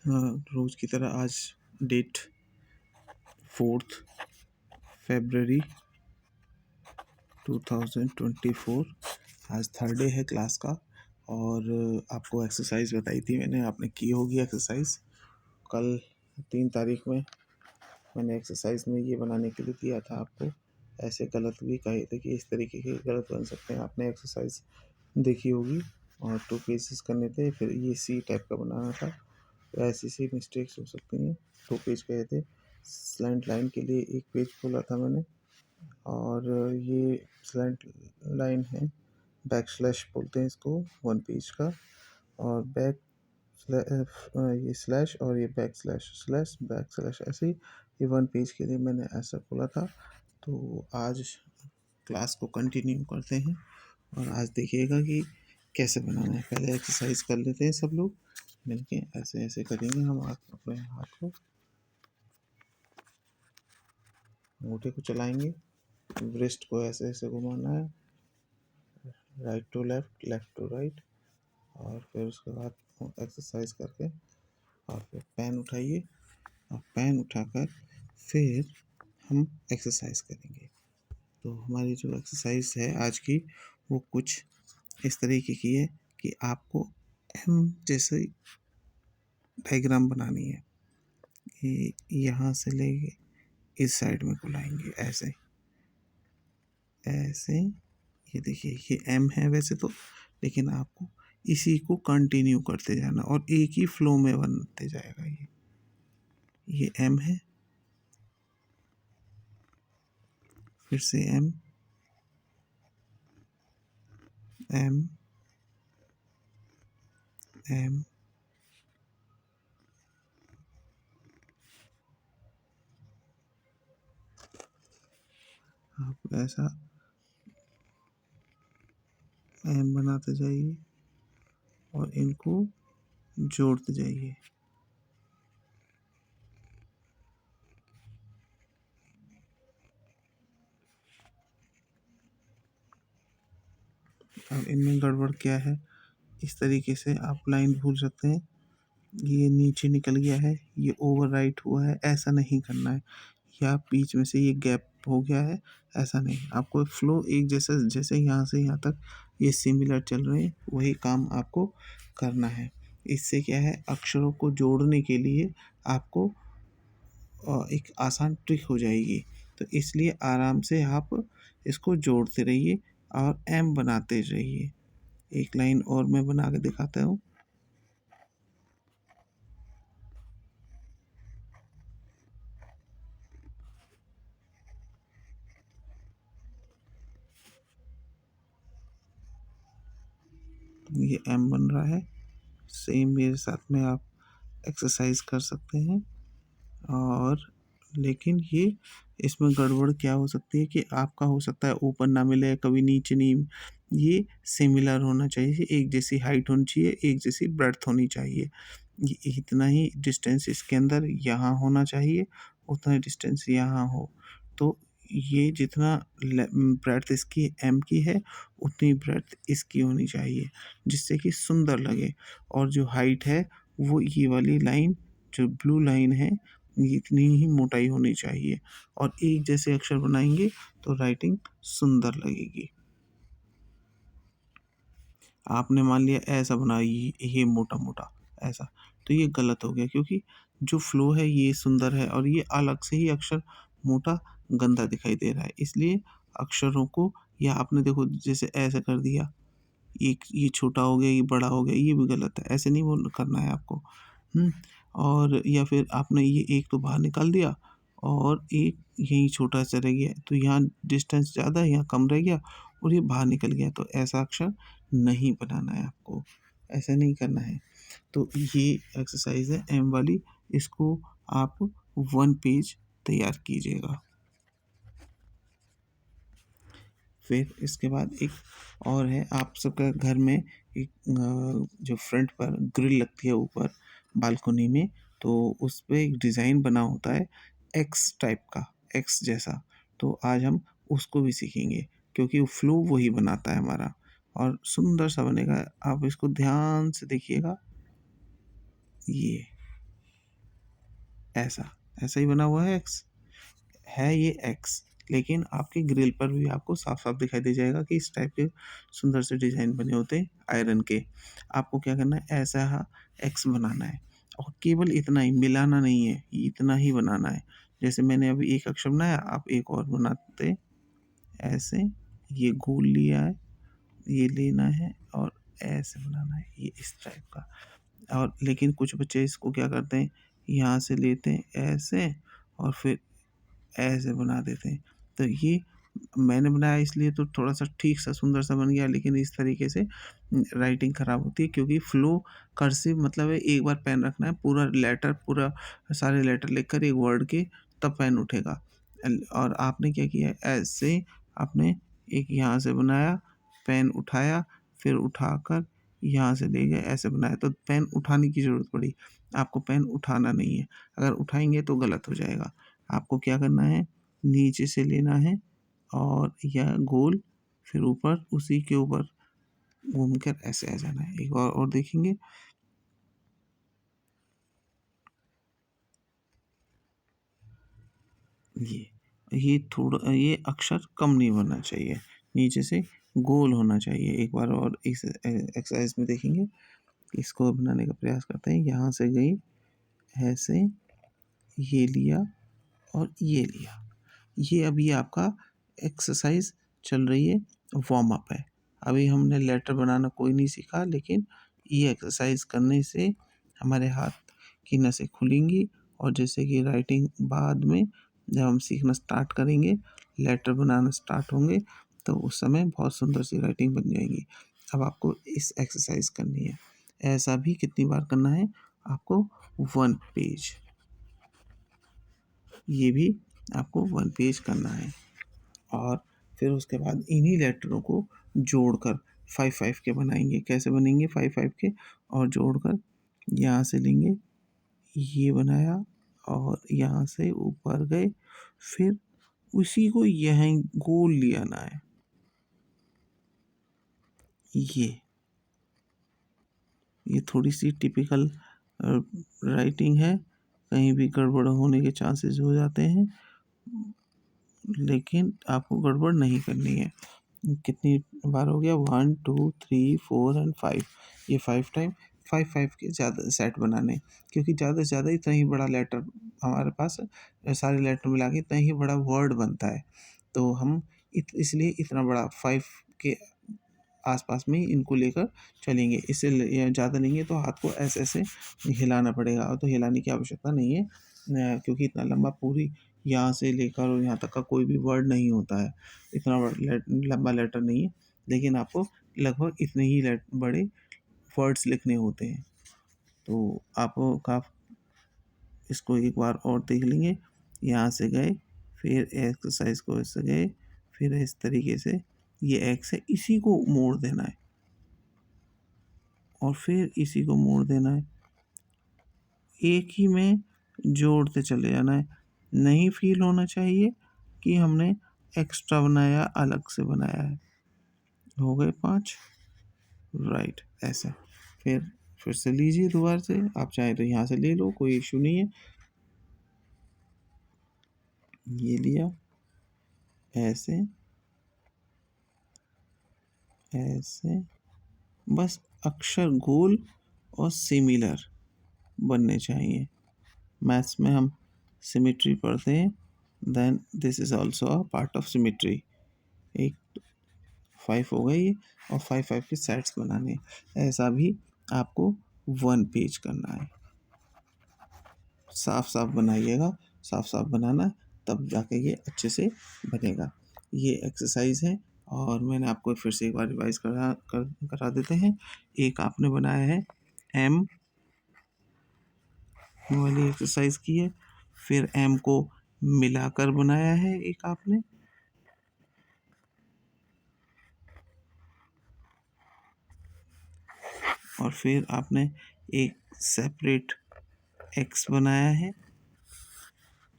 रोज़ की तरह आज डेट 4 फरवरी 2024। आज थर्ड डे है क्लास का। और आपको एक्सरसाइज बताई थी मैंने, आपने की होगी एक्सरसाइज। कल 3 तारीख में मैंने एक्सरसाइज में ये बनाने के लिए दिया था आपको। ऐसे गलत भी कहे थे कि इस तरीके के गलत बन सकते हैं। आपने एक्सरसाइज देखी होगी। और 2 पेजेस करने थे, फिर ये सी टाइप का बनाना था। तो ऐसी सी मिस्टेक्स हो सकती हैं। 2 पेज कहे थे। स्लैंट लाइन के लिए 1 पेज बोला था मैंने। और ये स्लैंट लाइन है, बैक स्लैश बोलते हैं इसको 1 पेज का। और बैक ये स्लैश और ये back slash slash back slash, ऐसे ही ये 1 पेज के लिए मैंने ऐसा बोला था। तो आज क्लास को कंटिन्यू करते हैं और आज देखिएगा कि कैसे बनाना है। पहले एक्सरसाइज कर लेते हैं सब लोग मिलके। ऐसे ऐसे करेंगे हम अपने हाथ को, अंगूठे को चलाएंगे, ब्रेस्ट को ऐसे ऐसे घुमाना है, right to left, left to right. और फिर उसके बाद एक्सरसाइज करके और फिर पेन उठाइए और पेन उठाकर फिर हम एक्सरसाइज करेंगे। तो हमारी जो एक्सरसाइज है आज की, वो कुछ इस तरीके की है कि आपको एम जैसे डायग्राम बनानी है। कि यहाँ से लेके इस साइड में बुलाएंगे, ऐसे ऐसे। ये देखिए, ये एम है वैसे तो, लेकिन आपको इसी को कंटिन्यू करते जाना और एक ही फ्लो में बनते जाएगा। ये एम है, फिर से एम एम एम आप ऐसा एम बनाते जाइए और इनको जोड़ते जाइए। अब इनमें गड़बड़ क्या है, इस तरीके से आप लाइन भूल सकते हैं। ये नीचे निकल गया है, ये ओवर राइट हुआ है, ऐसा नहीं करना है। या बीच में से ये गैप हो गया है, ऐसा नहीं। आपको फ्लो एक जैसा, जैसे यहाँ से यहाँ तक ये सिमिलर चल रहे हैं, वही काम आपको करना है। इससे क्या है, अक्षरों को जोड़ने के लिए आपको एक आसान ट्रिक हो जाएगी। तो इसलिए आराम से आप इसको जोड़ते रहिए और एम बनाते रहिए। एक लाइन और मैं बना के दिखाता हूँ। ये एम बन रहा है। सेम मेरे साथ में आप एक्सरसाइज कर सकते हैं। और लेकिन ये इसमें गड़बड़ क्या हो सकती है कि आपका हो सकता है ऊपर ना मिले, कभी नीचे नहीं। ये सिमिलर होना चाहिए, एक जैसी हाइट होनी चाहिए, एक जैसी ब्रेड्थ होनी चाहिए। ये इतना ही डिस्टेंस इसके अंदर यहाँ होना चाहिए, उतना डिस्टेंस यहाँ हो। तो ये जितना ब्रेड्थ इसकी एम की है, उतनी ब्रेड्थ इसकी होनी चाहिए, जिससे कि सुंदर लगे। और जो हाइट है, वो ये वाली लाइन, जो ब्लू लाइन है, ये इतनी ही मोटाई होनी चाहिए। और एक जैसे अक्षर बनाएंगे तो राइटिंग सुंदर लगेगी। आपने मान लिया ऐसा बना, ये मोटा मोटा ऐसा, तो ये गलत हो गया, क्योंकि जो फ्लो है ये सुंदर है और ये अलग से ही अक्षर मोटा गंदा दिखाई दे रहा है। इसलिए अक्षरों को, या आपने देखो जैसे ऐसा कर दिया, एक ये छोटा हो गया, ये बड़ा हो गया, ये भी गलत है। ऐसे नहीं बोल करना है आपको। और या फिर आपने ये एक तो बाहर निकाल दिया और एक यहीं छोटा सा रह गया, तो यहाँ डिस्टेंस ज़्यादा है, यहाँ कम रह गया और ये बाहर निकल गया, तो ऐसा अक्षर नहीं बनाना है आपको, ऐसा नहीं करना है। तो ये एक्सरसाइज है एम वाली, इसको आप 1 पेज तैयार कीजिएगा। फिर इसके बाद एक और है, आप सबका घर में एक जो फ्रंट पर ग्रिल लगती है ऊपर बालकनी में, तो उस पे एक डिज़ाइन बना होता है एक्स टाइप का, एक्स जैसा। तो आज हम उसको भी सीखेंगे, क्योंकि वो फ्लो वही बनाता है हमारा, और सुंदर सा बनेगा। आप इसको ध्यान से देखिएगा। ये ऐसा ऐसा ही बना हुआ है एक्स, है ये एक्स, लेकिन आपके ग्रिल पर भी आपको साफ साफ दिखाई दे जाएगा कि इस टाइप के सुंदर से डिजाइन बने होते हैं आयरन के। आपको क्या करना है, ऐसा एक्स बनाना है और केवल इतना ही, मिलाना नहीं है, इतना ही बनाना है। जैसे मैंने अभी एक अक्षर बनाया, आप एक और बनाते ऐसे, ये गोल लिया है, ये लेना है और ऐसे बनाना है, ये इस टाइप का। और लेकिन कुछ बच्चे इसको क्या करते हैं, यहाँ से लेते हैं ऐसे और फिर ऐसे बना देते हैं। तो ये मैंने बनाया इसलिए तो थोड़ा सा ठीक सा सुंदर सा बन गया, लेकिन इस तरीके से राइटिंग खराब होती है, क्योंकि फ्लो कर्सिव मतलब है एक बार पेन रखना है, पूरा लेटर, पूरा सारे लेटर लिखकर एक वर्ड के, तब पेन उठेगा। और आपने क्या किया है, ऐसे आपने एक यहाँ से बनाया, पेन उठाया, फिर उठाकर यहाँ से ले गए, ऐसे बनाया, तो पेन उठाने की ज़रूरत पड़ी। आपको पेन उठाना नहीं है, अगर उठाएंगे तो गलत हो जाएगा। आपको क्या करना है, नीचे से लेना है और यह गोल, फिर ऊपर उसी के ऊपर घूमकर ऐसे आ जाना है। एक बार और देखेंगे, ये थोड़ा, ये अक्षर कम नहीं बनना चाहिए, नीचे से गोल होना चाहिए। एक बार और इस एक्सरसाइज में देखेंगे, इसको बनाने का प्रयास करते हैं। यहाँ से गई ऐसे, ये लिया और ये लिया। ये अभी आपका एक्सरसाइज चल रही है, वार्म अप है। अभी हमने लेटर बनाना कोई नहीं सीखा, लेकिन ये एक्सरसाइज करने से हमारे हाथ की नसें खुलेंगी और जैसे कि राइटिंग बाद में जब हम सीखना स्टार्ट करेंगे, लेटर बनाना स्टार्ट होंगे, तो उस समय बहुत सुंदर सी राइटिंग बन जाएगी। अब आपको इस एक्सरसाइज करनी है। ऐसा भी कितनी बार करना है आपको, 1 पेज, ये भी आपको 1 पेज करना है। और फिर उसके बाद इन्हीं लेटरों को जोड़कर 5-5 के बनाएंगे। कैसे बनेंगे 5-5 के, और जोड़कर यहाँ से लेंगे, ये बनाया और यहाँ से ऊपर गए, फिर उसी को यहीं गोल ले आना है। ये थोड़ी सी टिपिकल राइटिंग है, कहीं भी गड़बड़ होने के चांसेस हो जाते हैं, लेकिन आपको गड़बड़ नहीं करनी है। कितनी बार हो गया, 1 2 3 4 एंड 5, ये 5 टाइम, 5-5 के ज़्यादा सेट बनाने, क्योंकि ज़्यादा से ज़्यादा इतना ही बड़ा लेटर हमारे पास, सारे लेटर मिला के इतना ही बड़ा वर्ड बनता है। तो हम इसलिए इतना बड़ा 5 के आसपास में ही इनको लेकर चलेंगे। इससे ज़्यादा लेंगे तो हाथ को ऐसे ऐसे हिलाना पड़ेगा, और तो हिलाने की आवश्यकता नहीं है, क्योंकि इतना लंबा पूरी यहाँ से लेकर और यहाँ तक का कोई भी वर्ड नहीं होता है, इतना लंबा लेटर नहीं है, लेकिन आपको लगभग इतने ही बड़े वर्ड्स लिखने होते हैं। तो आप इसको एक बार और देख लेंगे। यहाँ से गए, फिर एक्सरसाइज को ऐसे गए, फिर इस तरीके से ये एक्स है, इसी को मोड़ देना है और फिर इसी को मोड़ देना है, एक ही में जोड़ते चले जाना है। नहीं फील होना चाहिए कि हमने एक्स्ट्रा बनाया, अलग से बनाया है। हो गए 5, राइट, ऐसा। फिर से लीजिए दोबारा से, आप चाहे तो यहाँ से ले लो, कोई इशू नहीं है। ये लिया, ऐसे ऐसे, बस अक्षर गोल और सिमिलर बनने चाहिए। मैथ्स में हम सिमेट्री पढ़ते हैं, then this is also a part of symmetry. एक 5 हो गई, और 5-5 के सेट्स बनाने हैं। ऐसा भी आपको 1 पेज करना है। साफ साफ बनाइएगा, साफ साफ बनाना, तब जाके ये अच्छे से बनेगा। ये एक्सरसाइज है, और मैंने आपको फिर से एक बार रिवाइज करा देते हैं। एक आपने बनाया है एम वाली एक्सरसाइज की है, फिर एम को मिलाकर बनाया है एक आपने, और फिर आपने एक सेपरेट एक्स बनाया है।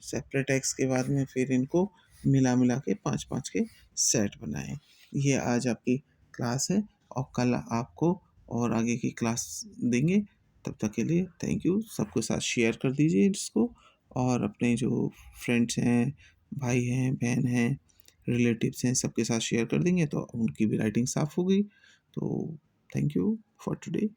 सेपरेट एक्स के बाद में फिर इनको मिला मिला के 5-5 के सेट बनाए। ये आज आपकी क्लास है, और कल आपको और आगे की क्लास देंगे। तब तक के लिए थैंक यू। सबके साथ शेयर कर दीजिए इसको, और अपने जो फ्रेंड्स हैं, भाई हैं, बहन हैं, रिलेटिव्स हैं, सबके साथ शेयर कर देंगे तो उनकी भी राइटिंग साफ़ हो गई। तो थैंक यू फॉर टुडे।